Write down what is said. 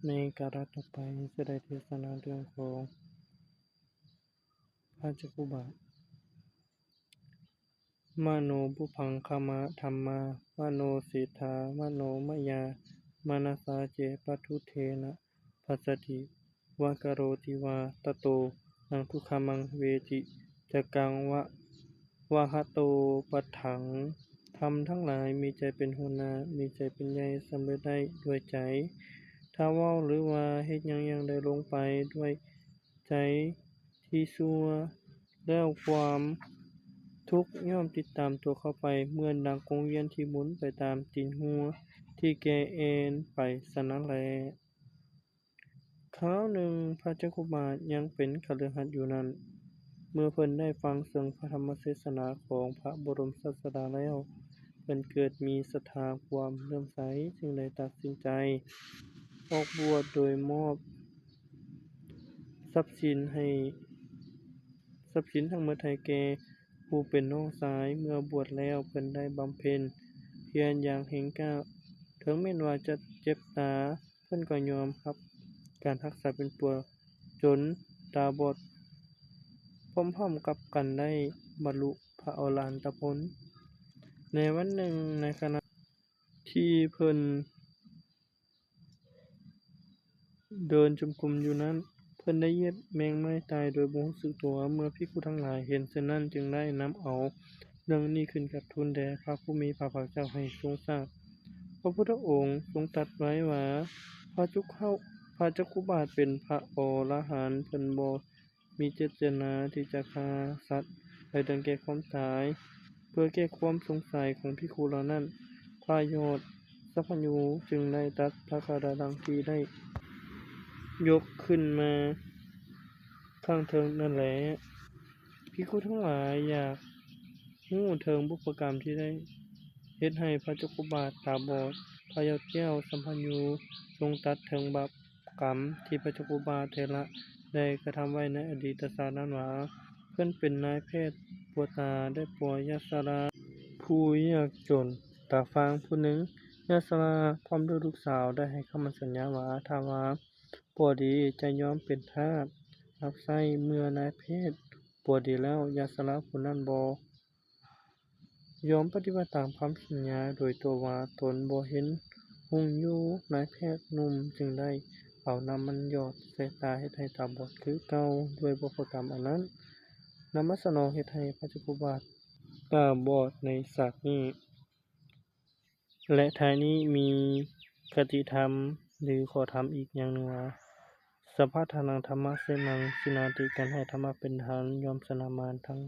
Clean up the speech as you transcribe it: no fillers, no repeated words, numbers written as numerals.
ในการะต่อไปจะได้เทศนาเรื่องของพระจักกุบาทมโนบุพังคมะธัมมามโนสิทธามโนมยามนัสสาเจปทุเทนะปัสสติวะกโรติวาตโตอังคุขมังเวติจักกังวะหะโตปัฏฐังธรรมทั้งหลายมีใจเป็นหัวหน้ามีใจเป็นใหญ่สำเร็จได้ด้วยใจถ้าเว้าหรือว่าเฮ็ดหยังๆได้ลงไปด้วยใจที่ชั่วแล้วความทุกข์ย่อมติดตามตัวเข้าไปเหมือนดังกงเวียนที่หมุนไปตามตีนหัวที่แก่เอนไปฉะนั้นแลคราวหนึ่งพระจักกุบาทยังเป็นคฤหัสถ์อยู่นั้นเมื่อเพิ่นได้ฟังเสียงพระธรรมเทศนาของพระบรมศาสดาแล้วเพิ่นเกิดมีศรัทธาความเลื่อมใสจึงได้ตัดสินใจออกบวชโดยมอบทรัพย์สินทั้งหมดให้แก่ผู้เป็นน้องชายเมื่อบวชแล้วเพิ่นได้บำเพ็ญเพียรอย่างแข็งกร้าวถึงแม้ว่าจะเจ็บตาเพิ่นก็ยอมรับการรักษาเป็นปัวจนตาบอดพร้อมๆกับกันได้บรรลุพระอรหันตผลในวันหนึ่งในขณะที่เพิ่นเดินจงกรมอยู่นั้นเพิ่นได้เหยียบแมงไม้ตายโดยบ่รู้สึกตัวเมื่อภิกษุทั้งหลายเห็นเช่นนั้นจึงได้นำเอาเรื่องนี้ขึ้นกราบทูลแด่พระผู้มีพระภาคเจ้าให้ทรงทราบพระพุทธองค์ทรงตรัสไว้ว่าพระจักกุบาทเป็นพระอรหันต์เพิ่นบ่มีเจตนาที่จะฆ่าสัตว์ให้ถึงแก่ความตายเพื่อแก้ความสงสัยของภิกษุเหล่านั้นพระยอดสัพพญูจึงได้ตรัสพระคาถาดังที่ได้ยกขึ้นมาข้างเทิงนั่นแหละภิกษุทั้งหลายอยากรู้ถึงบุพกรรมที่ได้เฮ็ดให้พระจักกุบาทตาบอดพระยอดแก้วสัมพันยูทรงตรัสถึงบาปกรรมที่พระจักกุบาทเถระได้กระทำไว้ในอดีตชาตินั้นว่าเพิ่นเป็นนายแพทย์ปัวตาได้ปัวยาสราผู้ยากจนตาฟางผู้หนึ่งยาสราพร้อมด้วยลูกสาวได้ให้คำสัญญาว่าถ้าว่าปัวดีจะยอมเป็นทาสรับใช้เมื่อนายแพทย์ปัวดีแล้วยาสราผู้นั้นบ่ยอมปฏิบัติตามคำสัญญาโดยตัวว่าตนบ่เห็นหุ่งอยู่นายแพทย์หนุ่มจึงได้เอาน้ำมันหยอดใส่ตาเฮ็ดให้ตาบอดคือเก่าด้วยบุพกรรมอันนั้นนำมาสนองเฮ็ดให้พระจักกุบาทตาบอดในชาตินี้และท้ายนี้มีคติธรรมหรือข้อธรรมอีกอย่างหนึ่งว่าสัพพะทานังธัมมะเสมังสินาติการให้ธรรมะเป็นฐานย่อมชนะมารทั้ง